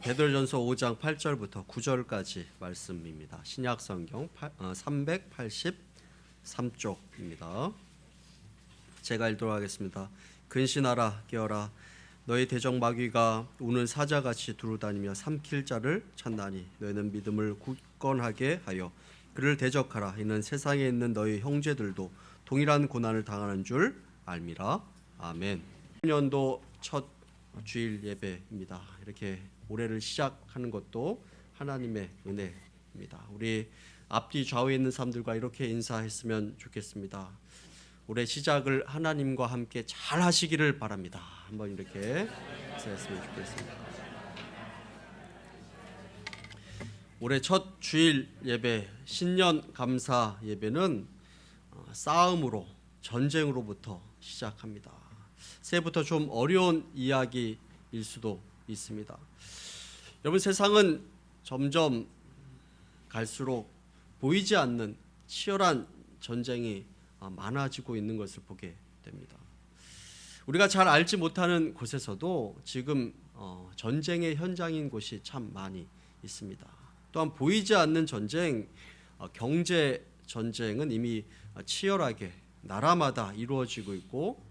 베드로전서 5장 8절부터 9절까지 말씀입니다. 신약 성경 383쪽입니다. 제가 읽도록 하겠습니다. 근신하라 깨어라 너희 대적 마귀가 우는 사자같이 두루다니며 삼킬 자를 찾나니 너희는 믿음을 굳건하게 하여 그를 대적하라. 이는 세상에 있는 너희 형제들도 동일한 고난을 당하는 줄 알미라. 아멘. 년도 첫 주일 예배입니다. 이렇게 올해를 시작하는 것도 하나님의 은혜입니다. 우리 앞뒤 좌우에 있는 사람들과 이렇게 인사했으면 좋겠습니다. 올해 시작을 하나님과 함께 잘 하시기를 바랍니다. 한번 이렇게 인사했으면 좋겠습니다. 올해 첫 주일 예배, 신년 감사 예배는 싸움으로, 전쟁으로부터 시작합니다. 새해부터 좀 어려운 이야기일 수도 있습니다. 여러분, 세상은 점점 갈수록 보이지 않는 치열한 전쟁이 많아지고 있는 것을 보게 됩니다. 우리가 잘 알지 못하는 곳에서도 지금 전쟁의 현장인 곳이 참 많이 있습니다. 또한 보이지 않는 전쟁, 경제 전쟁은 이미 치열하게 나라마다 이루어지고 있고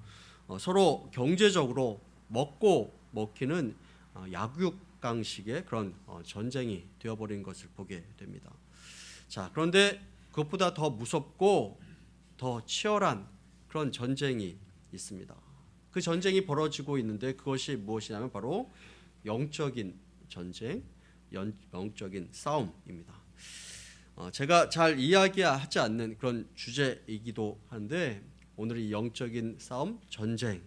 서로 경제적으로 먹고 먹히는 약육강식의 그런 전쟁이 되어버린 것을 보게 됩니다. 자, 그런데 그것보다 더 무섭고 더 치열한 그런 전쟁이 있습니다. 그 전쟁이 벌어지고 있는데 그것이 무엇이냐면 바로 영적인 전쟁, 영적인 싸움입니다. 제가 잘 이야기하지 않는 그런 주제이기도 한데 오늘 이 영적인 싸움, 전쟁으로부터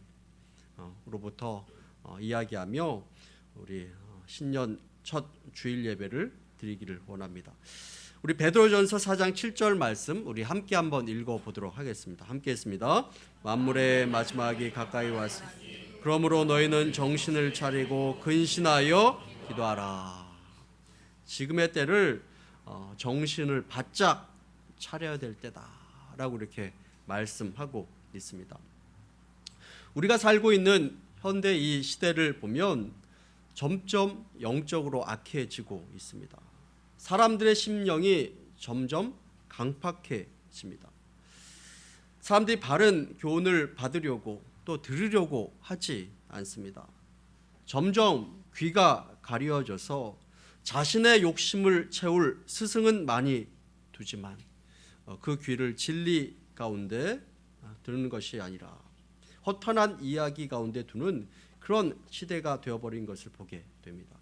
이야기하며 우리 신년 첫 주일 예배를 드리기를 원합니다. 우리 베드로전서 4장 7절 말씀 우리 함께 한번 읽어보도록 하겠습니다. 함께 했습니다. 만물의 마지막이 가까이 왔으니 그러므로 너희는 정신을 차리고 근신하여 기도하라. 지금의 때를 정신을 바짝 차려야 될 때다라고 이렇게 말씀하고 있습니다. 우리가 살고 있는 현대 이 시대를 보면 점점 영적으로 악해지고 있습니다. 사람들의 심령이 점점 강팍해집니다. 사람들이 바른 교훈을 받으려고 또 들으려고 하지 않습니다. 점점 귀가 가려져서 자신의 욕심을 채울 스승은 많이 두지만 그 귀를 진리 가운데 듣는 것이 아니라 허탄한 이야기 가운데 두는 그런 시대가 되어버린 것을 보게 됩니다.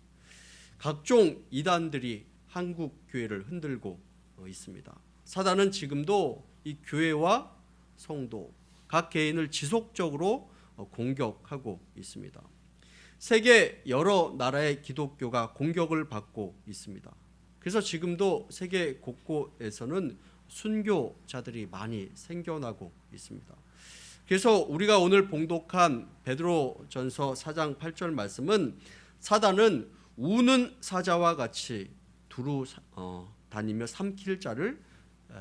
각종 이단들이 한국 교회를 흔들고 있습니다. 사단은 지금도 이 교회와 성도, 각 개인을 지속적으로 공격하고 있습니다. 세계 여러 나라의 기독교가 공격을 받고 있습니다. 그래서 지금도 세계 곳곳에서는 순교자들이 많이 생겨나고 있습니다. 그래서 우리가 오늘 봉독한 베드로전서 4장 8절 말씀은 사단은 우는 사자와 같이 두루 다니며 삼킬 자를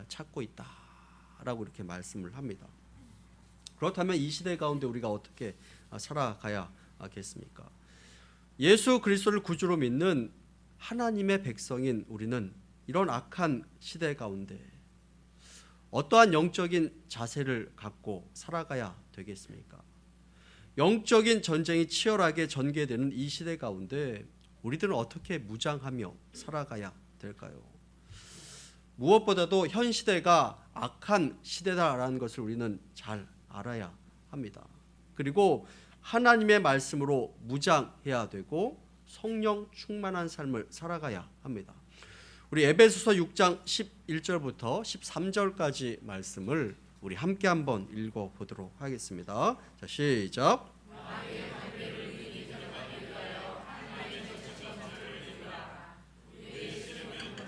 찾고 있다라고 이렇게 말씀을 합니다. 그렇다면 이 시대 가운데 우리가 어떻게 살아가야겠습니까? 예수 그리스도를 구주로 믿는 하나님의 백성인 우리는 이런 악한 시대 가운데 어떠한 영적인 자세를 갖고 살아가야 되겠습니까? 영적인 전쟁이 치열하게 전개되는 이 시대 가운데 우리들은 어떻게 무장하며 살아가야 될까요? 무엇보다도 현 시대가 악한 시대다라는 것을 우리는 잘 알아야 합니다. 그리고 하나님의 말씀으로 무장해야 되고 성령 충만한 삶을 살아가야 합니다. 우리 에베소서 6장 11절부터 13절까지 말씀을 우리 함께 한번 읽어보도록 하겠습니다. 자, 시작.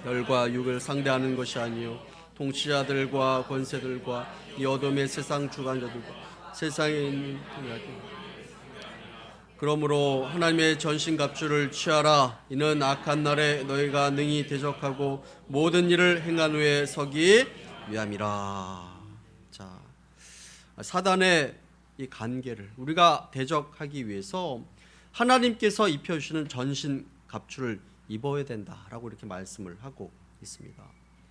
별과 육을 상대하는 것이 아니요 통치자들과 권세들과 이 어둠의 세상 주관자들과 세상에 있는 그러므로 하나님의 전신갑주를 취하라. 이는 악한 날에 너희가 능히 대적하고 모든 일을 행한 후에 서기 위함이라. 자, 사단의 이 관계를 우리가 대적하기 위해서 하나님께서 입혀주시는 전신 갑주를 입어야 된다라고 이렇게 말씀을 하고 있습니다.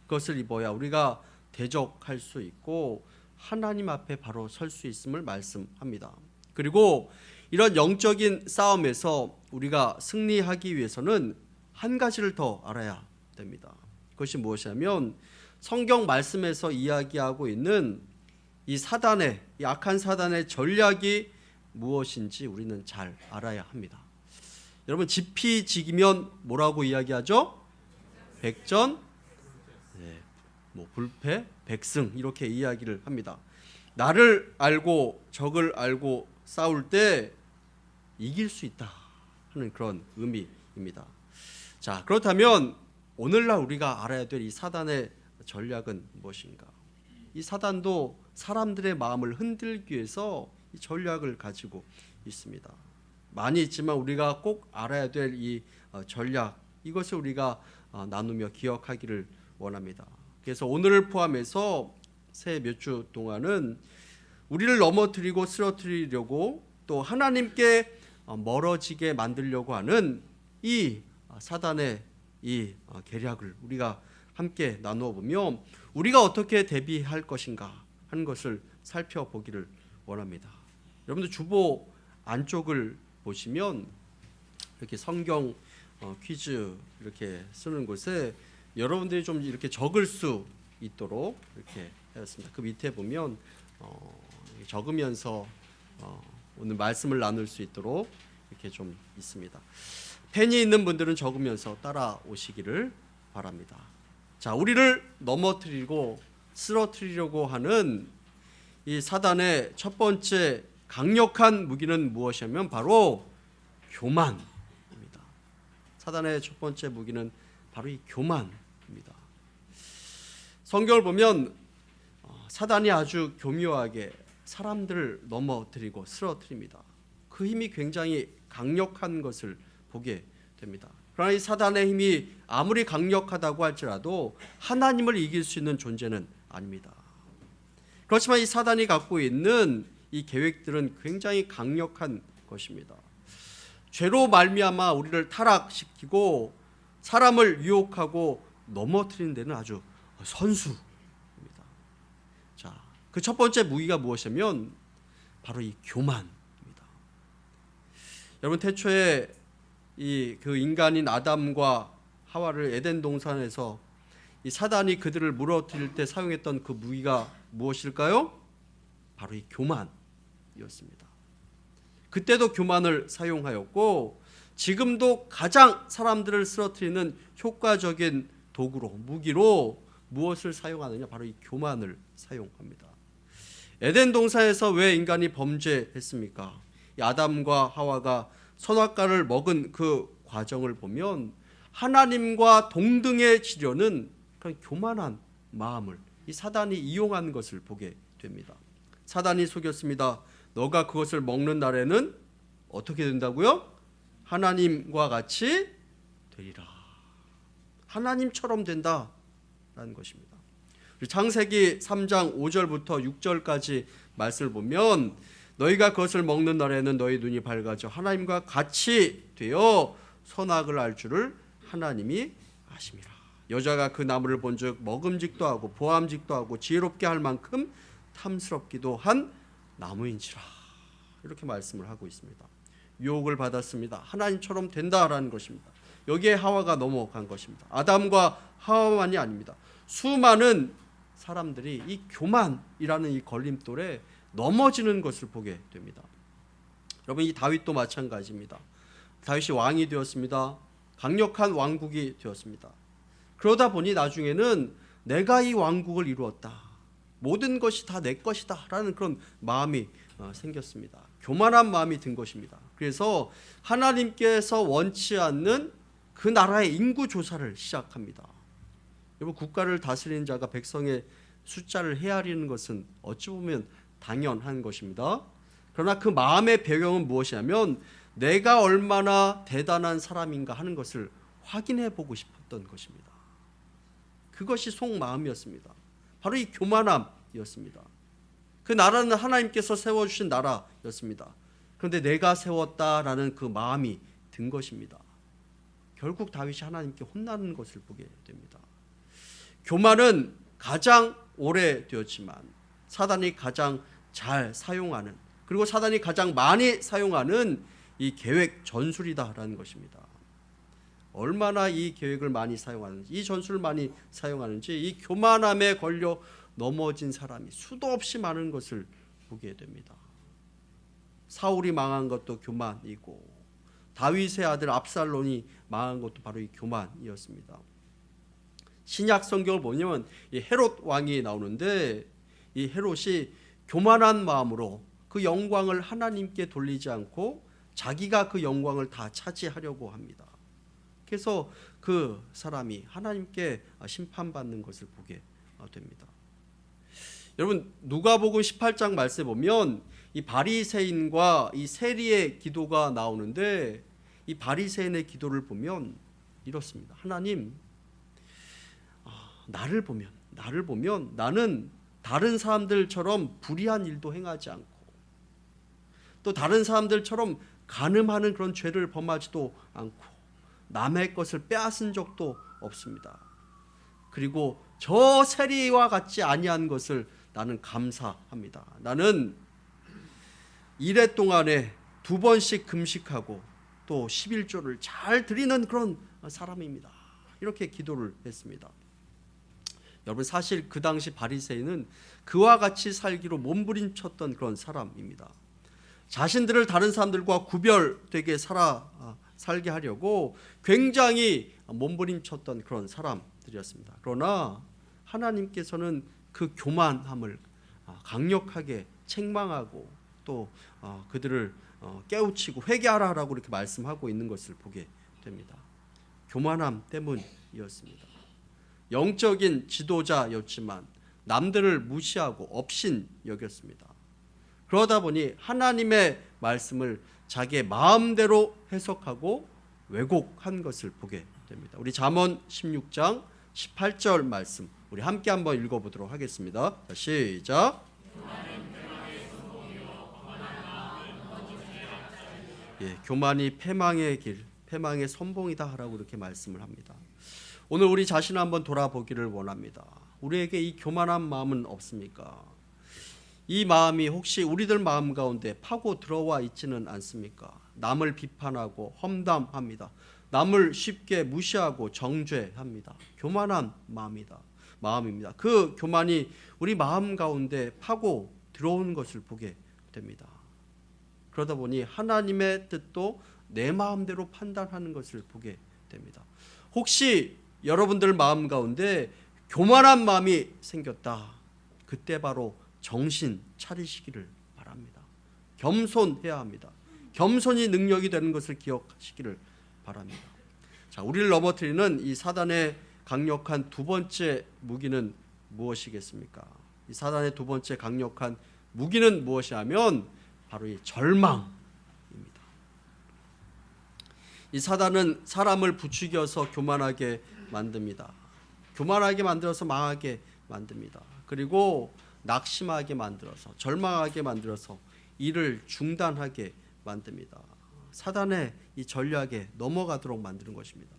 그것을 입어야 우리가 대적할 수 있고 하나님 앞에 바로 설 수 있음을 말씀합니다. 그리고 이런 영적인 싸움에서 우리가 승리하기 위해서는 한 가지를 더 알아야 됩니다. 그것이 무엇이냐면 성경 말씀에서 이야기하고 있는 이 사단의, 이 악한 사단의 전략이 무엇인지 우리는 잘 알아야 합니다. 여러분, 지피지기면 뭐라고 이야기하죠? 백전, 불패, 백승, 이렇게 이야기를 합니다. 나를 알고 적을 알고 싸울 때 이길 수 있다 하는 그런 의미입니다. 자, 그렇다면 오늘날 우리가 알아야 될 이 사단의 전략은 무엇인가? 이 사단도 사람들의 마음을 흔들기 위해서 이 전략을 가지고 있습니다. 많이 있지만 우리가 꼭 알아야 될 이 전략, 이것을 우리가 나누며 기억하기를 원합니다. 그래서 오늘을 포함해서 새 몇 주 동안은 우리를 넘어뜨리고 쓰러뜨리려고 또 하나님께 멀어지게 만들려고 하는 이 사단의 이 계략을 우리가 함께 나누어 보며 우리가 어떻게 대비할 것인가 하는 것을 살펴보기를 원합니다. 여러분들 주보 안쪽을 보시면 이렇게 성경 퀴즈 이렇게 쓰는 곳에 여러분들이 좀 이렇게 적을 수 있도록 이렇게 하였습니다. 그 밑에 보면 적으면서 오늘 말씀을 나눌 수 있도록 이렇게 좀 있습니다. 펜이 있는 분들은 적으면서 따라오시기를 바랍니다. 자, 우리를 넘어뜨리고 쓰러뜨리려고 하는 이 사단의 첫 번째 강력한 무기는 무엇이냐면 바로 교만입니다. 사단의 첫 번째 무기는 바로 이 교만입니다. 성경을 보면 사단이 아주 교묘하게 사람들을 넘어뜨리고 쓰러뜨립니다. 그 힘이 굉장히 강력한 것을 보게 됩니다. 그러나 이 사단의 힘이 아무리 강력하다고 할지라도 하나님을 이길 수 있는 존재는 아닙니다. 그렇지만 이 사단이 갖고 있는 이 계획들은 굉장히 강력한 것입니다. 죄로 말미암아 우리를 타락시키고 사람을 유혹하고 넘어뜨리는 데는 아주 선수입니다. 자, 그 첫 번째 무기가 무엇이냐면 바로 이 교만입니다. 여러분, 태초에 그 인간인 아담과 하와를 에덴 동산에서 이 사단이 그들을 물어뜨릴 때 사용했던 그 무기가 무엇일까요? 바로 이 교만이었습니다. 그때도 교만을 사용하였고 지금도 가장 사람들을 쓰러뜨리는 효과적인 도구로, 무기로 무엇을 사용하느냐? 바로 이 교만을 사용합니다. 에덴 동산에서 왜 인간이 범죄했습니까? 이 아담과 하와가 선악과를 먹은 그 과정을 보면 하나님과 동등해지려는 그런 교만한 마음을 이 사단이 이용한 것을 보게 됩니다. 사단이 속였습니다. 너가 그것을 먹는 날에는 어떻게 된다고요? 하나님과 같이 되리라. 하나님처럼 된다라는 것입니다. 창세기 3장 5절부터 6절까지 말씀을 보면 너희가 그것을 먹는 날에는 너희 눈이 밝아져 하나님과 같이 되어 선악을 알 줄을 하나님이 아심이라. 여자가 그 나무를 본즉 먹음직도 하고 보암직도 하고 지혜롭게 할 만큼 탐스럽기도 한 나무인지라. 이렇게 말씀을 하고 있습니다. 유혹을 받았습니다. 하나님처럼 된다라는 것입니다. 여기에 하와가 넘어간 것입니다. 아담과 하와만이 아닙니다. 수많은 사람들이 이 교만이라는 이 걸림돌에 넘어지는 것을 보게 됩니다. 여러분, 이 다윗도 마찬가지입니다. 다윗이 왕이 되었습니다. 강력한 왕국이 되었습니다. 그러다 보니 나중에는 내가 이 왕국을 이루었다. 모든 것이 다 내 것이다 라는 그런 마음이 생겼습니다. 교만한 마음이 든 것입니다. 그래서 하나님께서 원치 않는 그 나라의 인구 조사를 시작합니다. 여러분, 국가를 다스리는 자가 백성의 숫자를 헤아리는 것은 어찌 보면 당연한 것입니다. 그러나 그 마음의 배경은 무엇이냐면 내가 얼마나 대단한 사람인가 하는 것을 확인해 보고 싶었던 것입니다. 그것이 속마음이었습니다. 바로 이 교만함이었습니다. 그 나라는 하나님께서 세워주신 나라였습니다. 그런데 내가 세웠다라는 그 마음이 든 것입니다. 결국 다윗이 하나님께 혼나는 것을 보게 됩니다. 교만은 가장 오래되었지만 사단이 가장 잘 사용하는, 그리고 사단이 가장 많이 사용하는 이 계획 전술이다라는 것입니다. 얼마나 이 계획을 많이 사용하는지, 이 전술을 많이 사용하는지, 이 교만함에 걸려 넘어진 사람이 수도 없이 많은 것을 보게 됩니다. 사울이 망한 것도 교만이고, 다윗의 아들 압살롬이 망한 것도 바로 이 교만이었습니다. 신약 성경을 보면 이 헤롯 왕이 나오는데, 이 헤롯이 교만한 마음으로 그 영광을 하나님께 돌리지 않고 자기가 그 영광을 다 차지하려고 합니다. 그래서 그 사람이 하나님께 심판받는 것을 보게 됩니다. 여러분, 누가복음 18장 말씀에 보면 이 바리새인과 이 세리의 기도가 나오는데, 이 바리새인의 기도를 보면 이렇습니다. 하나님, 나를 보면 나는 다른 사람들처럼 불의한 일도 행하지 않고, 또 다른 사람들처럼 간음하는 그런 죄를 범하지도 않고, 남의 것을 빼앗은 적도 없습니다. 그리고 저 세리와 같지 아니한 것을 나는 감사합니다. 나는 일해 동안에 2번씩 금식하고 또 11조를 잘 드리는 그런 사람입니다. 이렇게 기도를 했습니다. 여러분, 사실 그 당시 바리새인은 그와 같이 살기로 몸부림쳤던 그런 사람입니다. 자신들을 다른 사람들과 구별되게 살게 하려고 굉장히 몸부림쳤던 그런 사람들이었습니다. 그러나 하나님께서는 그 교만함을 강력하게 책망하고 또 그들을 깨우치고 회개하라라고 이렇게 말씀하고 있는 것을 보게 됩니다. 교만함 때문이었습니다. 영적인 지도자였지만 남들을 무시하고 업신 여겼습니다. 그러다 보니 하나님의 말씀을 자기의 마음대로 해석하고 왜곡한 것을 보게 됩니다. 우리 잠언 16장 18절 말씀 우리 함께 한번 읽어보도록 하겠습니다. 자, 시작. 교만이 패망의 길, 패망의 선봉이다 라고 이렇게 말씀을 합니다. 오늘 우리 자신을 한번 돌아보기를 원합니다. 우리에게 이 교만한 마음은 없습니까? 이 마음이 혹시 우리들 마음 가운데 파고 들어와 있지는 않습니까? 남을 비판하고 험담합니다. 남을 쉽게 무시하고 정죄합니다. 교만한 마음입니다. 그 교만이 우리 마음 가운데 파고 들어오는 것을 보게 됩니다. 그러다 보니 하나님의 뜻도 내 마음대로 판단하는 것을 보게 됩니다. 혹시 여러분들 마음 가운데 교만한 마음이 생겼다, 그때 바로 정신 차리시기를 바랍니다. 겸손해야 합니다. 겸손이 능력이 되는 것을 기억하시기를 바랍니다. 자, 우리를 넘어뜨리는 이 사단의 강력한 두 번째 무기는 무엇이겠습니까? 이 사단의 두 번째 강력한 무기는 무엇이냐면 바로 이 절망입니다. 이 사단은 사람을 부추겨서 교만하게 만듭니다. 교만하게 만들어서 망하게 만듭니다. 그리고 낙심하게 만들어서, 절망하게 만들어서 일을 중단하게 만듭니다. 사단의 이 전략에 넘어가도록 만드는 것입니다.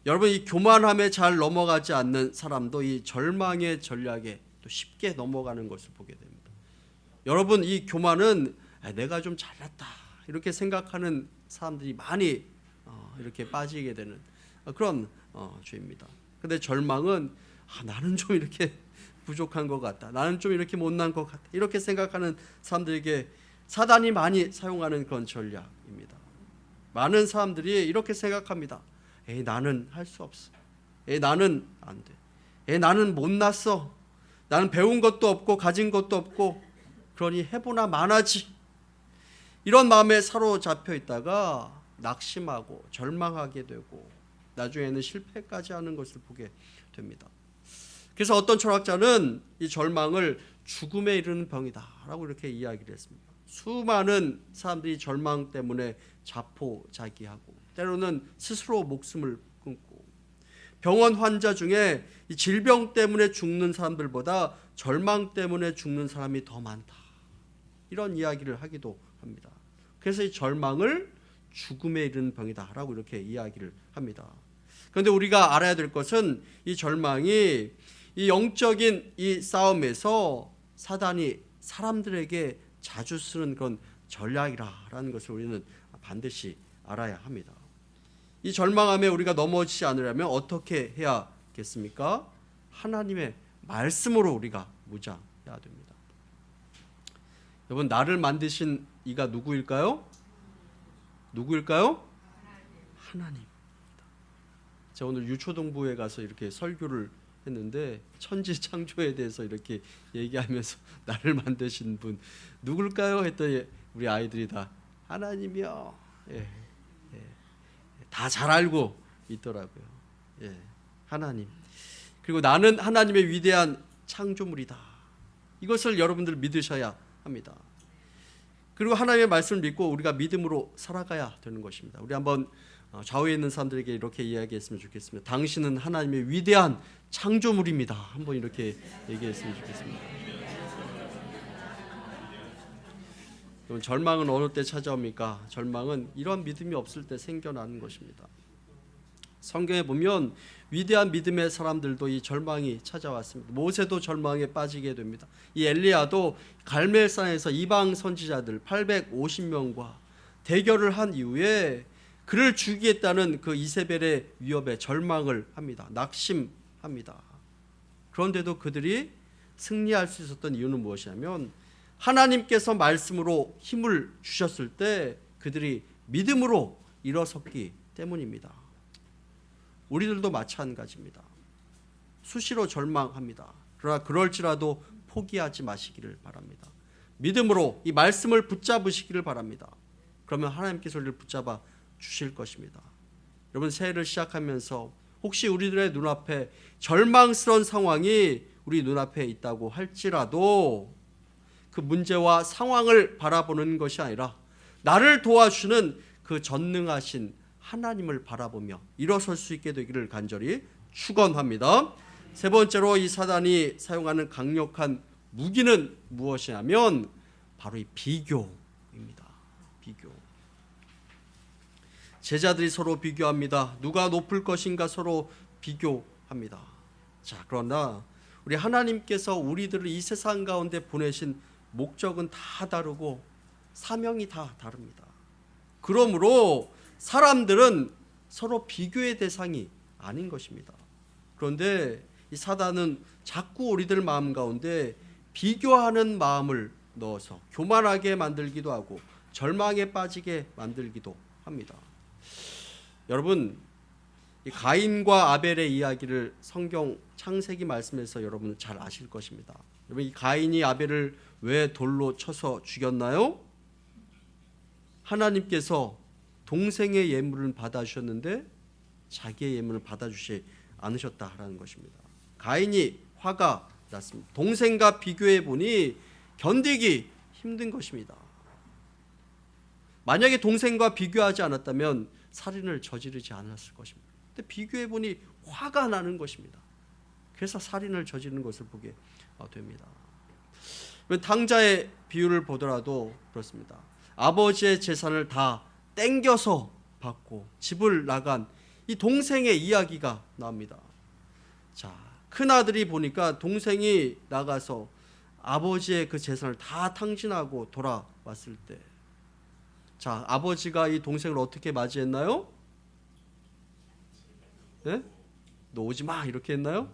여러분, 이 교만함에 잘 넘어가지 않는 사람도 이 절망의 전략에 또 쉽게 넘어가는 것을 보게 됩니다. 여러분, 이 교만은 내가 좀 잘났다 이렇게 생각하는 사람들이 많이 이렇게 빠지게 되는 그런 죄입니다. 근데 절망은 나는 좀 이렇게 부족한 것 같다, 나는 좀 이렇게 못난 것 같다, 이렇게 생각하는 사람들에게 사단이 많이 사용하는 그런 전략입니다. 많은 사람들이 이렇게 생각합니다. 나는 할 수 없어. 나는 안 돼. 나는 못났어. 나는 배운 것도 없고 가진 것도 없고 그러니 해보나 마나지. 이런 마음에 사로잡혀 있다가 낙심하고 절망하게 되고 나중에는 실패까지 하는 것을 보게 됩니다. 그래서 어떤 철학자는 이 절망을 죽음에 이르는 병이다 라고 이렇게 이야기를 했습니다. 수많은 사람들이 절망 때문에 자포자기하고 때로는 스스로 목숨을 끊고, 병원 환자 중에 이 질병 때문에 죽는 사람들보다 절망 때문에 죽는 사람이 더 많다, 이런 이야기를 하기도 합니다. 그래서 이 절망을 죽음에 이르는 병이다라고 이렇게 이야기를 합니다. 그런데 우리가 알아야 될 것은 이 절망이 이 영적인 이 싸움에서 사단이 사람들에게 자주 쓰는 그런 전략이라는 것을 우리는 반드시 알아야 합니다. 이 절망함에 우리가 넘어지지 않으려면 어떻게 해야겠습니까? 하나님의 말씀으로 우리가 무장해야 됩니다. 여러분, 나를 만드신 이가 누구일까요? 누구일까요? 하나님. 제가 오늘 유초동부에 가서 이렇게 설교를 했는데 천지 창조에 대해서 이렇게 얘기하면서 나를 만드신 분 누굴까요? 했더니 우리 아이들이 다 하나님이요. 다 잘 알고 있더라고요. 하나님. 그리고 나는 하나님의 위대한 창조물이다. 이것을 여러분들 믿으셔야 합니다. 그리고 하나님의 말씀을 믿고 우리가 믿음으로 살아가야 되는 것입니다. 우리 한번 좌우에 있는 사람들에게 이렇게 이야기했으면 좋겠습니다. 당신은 하나님의 위대한 창조물입니다. 한번 이렇게 얘기했으면 좋겠습니다. 그럼 절망은 어느 때 찾아옵니까? 절망은 이런 믿음이 없을 때 생겨나는 것입니다. 성경에 보면 위대한 믿음의 사람들도 이 절망이 찾아왔습니다. 모세도 절망에 빠지게 됩니다. 이 엘리야도 갈멜산에서 이방 선지자들 850명과 대결을 한 이후에 그를 죽이겠다는 그 이세벨의 위협에 절망을 합니다. 낙심합니다. 그런데도 그들이 승리할 수 있었던 이유는 무엇이냐면 하나님께서 말씀으로 힘을 주셨을 때 그들이 믿음으로 일어섰기 때문입니다. 우리들도 마찬가지입니다. 수시로 절망합니다. 그러나 그럴지라도 포기하지 마시기를 바랍니다. 믿음으로 이 말씀을 붙잡으시기를 바랍니다. 그러면 하나님께서 우리를 붙잡아 주실 것입니다. 여러분, 새해를 시작하면서 혹시 우리들의 눈앞에 절망스러운 상황이 우리 눈앞에 있다고 할지라도 그 문제와 상황을 바라보는 것이 아니라 나를 도와주는 그 전능하신 하나님을 바라보며 일어설 수 있게 되기를 간절히 축원합니다. 세 번째로 이 사단이 사용하는 강력한 무기는 무엇이냐면 바로 이 비교입니다. 비교. 제자들이 서로 비교합니다. 누가 높을 것인가 서로 비교합니다. 자, 그러나 우리 하나님께서 우리들을 이 세상 가운데 보내신 목적은 다 다르고 사명이 다 다릅니다. 그러므로 사람들은 서로 비교의 대상이 아닌 것입니다. 그런데 이 사단은 자꾸 우리들 마음 가운데 비교하는 마음을 넣어서 교만하게 만들기도 하고 절망에 빠지게 만들기도 합니다. 여러분, 이 가인과 아벨의 이야기를 성경 창세기 말씀에서 여러분 잘 아실 것입니다. 여러분, 이 가인이 아벨을 왜 돌로 쳐서 죽였나요? 하나님께서 동생의 예물을 받아주셨는데 자기의 예물을 받아주지 않으셨다라는 것입니다. 가인이 화가 났습니다. 동생과 비교해 보니 견디기 힘든 것입니다. 만약에 동생과 비교하지 않았다면 살인을 저지르지 않았을 것입니다. 근데 비교해 보니 화가 나는 것입니다. 그래서 살인을 저지르는 것을 보게 됩니다. 탕자의 비유를 보더라도 그렇습니다. 아버지의 재산을 다 땡겨서 받고 집을 나간 이 동생의 이야기가 나옵니다. 자, 큰아들이 보니까 동생이 나가서 아버지의 그 재산을 다 탕진하고 돌아왔을 때, 자, 아버지가 이 동생을 어떻게 맞이했나요? 네? 너 오지 마 이렇게 했나요?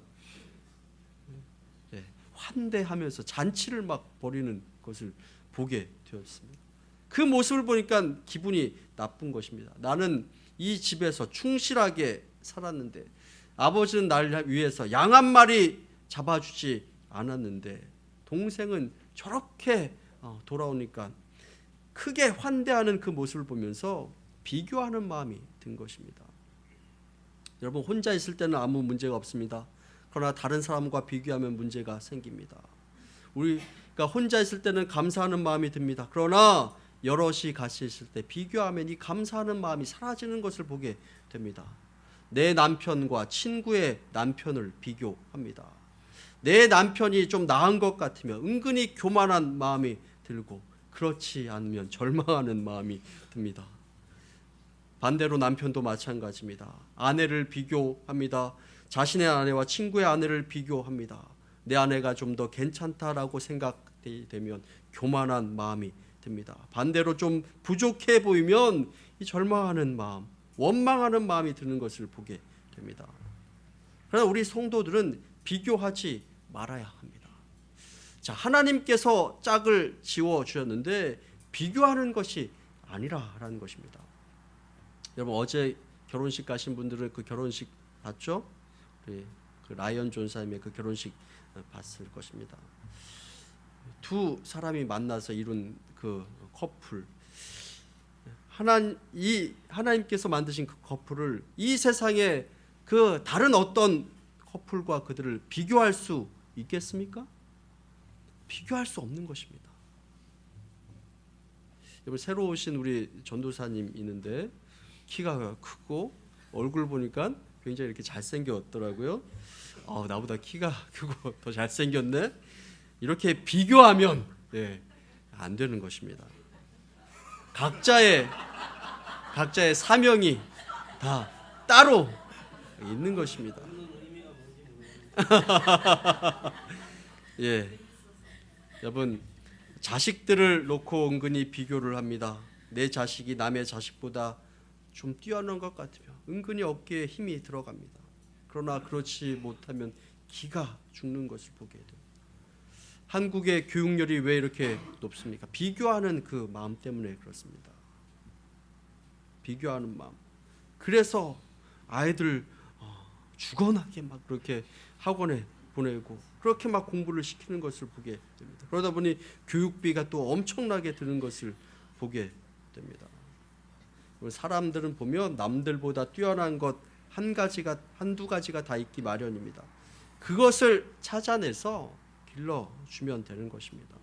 네, 환대하면서 잔치를 막 벌이는 것을 보게 되었습니다. 그 모습을 보니까 기분이 나쁜 것입니다. 나는 이 집에서 충실하게 살았는데 아버지는 나를 위해서 양 한 마리 잡아주지 않았는데 동생은 저렇게 돌아오니까 크게 환대하는 그 모습을 보면서 비교하는 마음이 든 것입니다. 여러분, 혼자 있을 때는 아무 문제가 없습니다. 그러나 다른 사람과 비교하면 문제가 생깁니다. 우리가 혼자 있을 때는 감사하는 마음이 듭니다. 그러나 여럿이 같이 있을 때 비교하면 이 감사하는 마음이 사라지는 것을 보게 됩니다. 내 남편과 친구의 남편을 비교합니다. 내 남편이 좀 나은 것 같으면 은근히 교만한 마음이 들고 그렇지 않으면 절망하는 마음이 듭니다. 반대로 남편도 마찬가지입니다. 아내를 비교합니다. 자신의 아내와 친구의 아내를 비교합니다. 내 아내가 좀 더 괜찮다라고 생각이 되면 교만한 마음이 듭니다. 반대로 좀 부족해 보이면 이 절망하는 마음, 원망하는 마음이 드는 것을 보게 됩니다. 그러나 우리 성도들은 비교하지 말아야 합니다. 자, 하나님께서 짝을 지어 주셨는데 비교하는 것이 아니라라는 것입니다. 여러분 어제 결혼식 가신 분들은 그 결혼식 봤죠? 그 라이언 존사님의 그 결혼식 봤을 것입니다. 두 사람이 만나서 이룬 그 커플, 하나님께서 만드신 그 커플을 이 세상에 그 다른 어떤 커플과 그들을 비교할 수 있겠습니까? 비교할 수 없는 것입니다. 여러분 새로 오신 우리 전도사님 있는데 키가 크고 얼굴 보니까 굉장히 이렇게 잘생겼더라고요. 나보다 키가 크고 더 잘생겼네. 이렇게 비교하면 안 되는 것입니다. 각자의 사명이 다 따로 있는 것입니다. 예, 여러분 자식들을 놓고 은근히 비교를 합니다. 내 자식이 남의 자식보다 좀 뛰어난 것 같으면 은근히 어깨에 힘이 들어갑니다. 그러나 그렇지 못하면 기가 죽는 것을 보게 돼요. 한국의 교육열이 왜 이렇게 높습니까? 비교하는 그 마음 때문에 그렇습니다. 비교하는 마음. 그래서 아이들 죽어나게 막 그렇게 학원에 보내고 그렇게 막 공부를 시키는 것을 보게 됩니다. 그러다 보니 교육비가 또 엄청나게 드는 것을 보게 됩니다. 사람들은 보면 남들보다 뛰어난 것 한두 가지가 다 있기 마련입니다. 그것을 찾아내서 길러주면 되는 것입니다.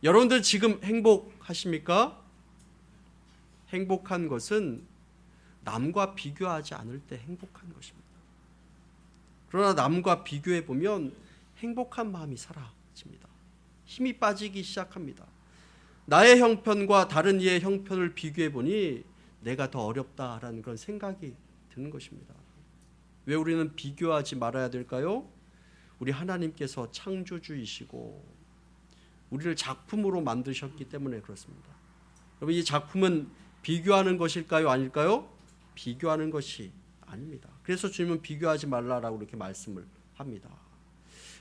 여러분들 지금 행복하십니까? 행복한 것은 남과 비교하지 않을 때 행복한 것입니다. 그러나 남과 비교해 보면 행복한 마음이 사라집니다. 힘이 빠지기 시작합니다. 나의 형편과 다른 이의 형편을 비교해 보니 내가 더 어렵다라는 그런 생각이 드는 것입니다. 왜 우리는 비교하지 말아야 될까요? 우리 하나님께서 창조주이시고 우리를 작품으로 만드셨기 때문에 그렇습니다. 여러분 이 작품은 비교하는 것일까요? 아닐까요? 비교하는 것이 아닙니다. 그래서 주님은 비교하지 말라라고 이렇게 말씀을 합니다.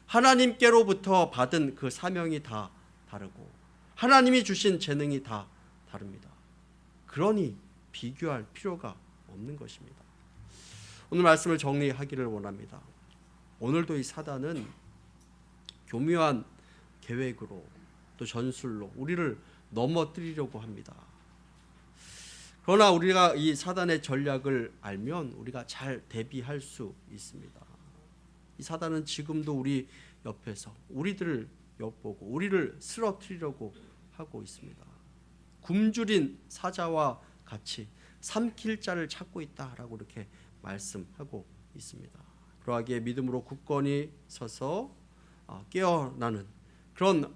하나님께로부터 받은 그 사명이 다 다르고 하나님이 주신 재능이 다 다릅니다. 그러니 비교할 필요가 없는 것입니다. 오늘 말씀을 정리하기를 원합니다. 오늘도 이 사단은 교묘한 계획으로 또 전술로 우리를 넘어뜨리려고 합니다. 그러나 우리가 이 사단의 전략을 알면 우리가 잘 대비할 수 있습니다. 이 사단은 지금도 우리 옆에서 우리들을 엿보고 우리를 쓰러뜨리려고 하고 있습니다. 굶주린 사자와 같이 삼킬 자를 찾고 있다라고 이렇게 말씀하고 있습니다. 그러하기에 믿음으로 굳건히 서서 깨어나는 그런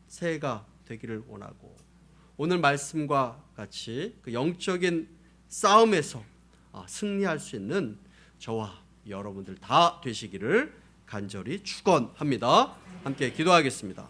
새해가 되기를 원하고 오늘 말씀과 같이 그 영적인 싸움에서 승리할 수 있는 저와 여러분들 다 되시기를 간절히 축원합니다. 함께 기도하겠습니다.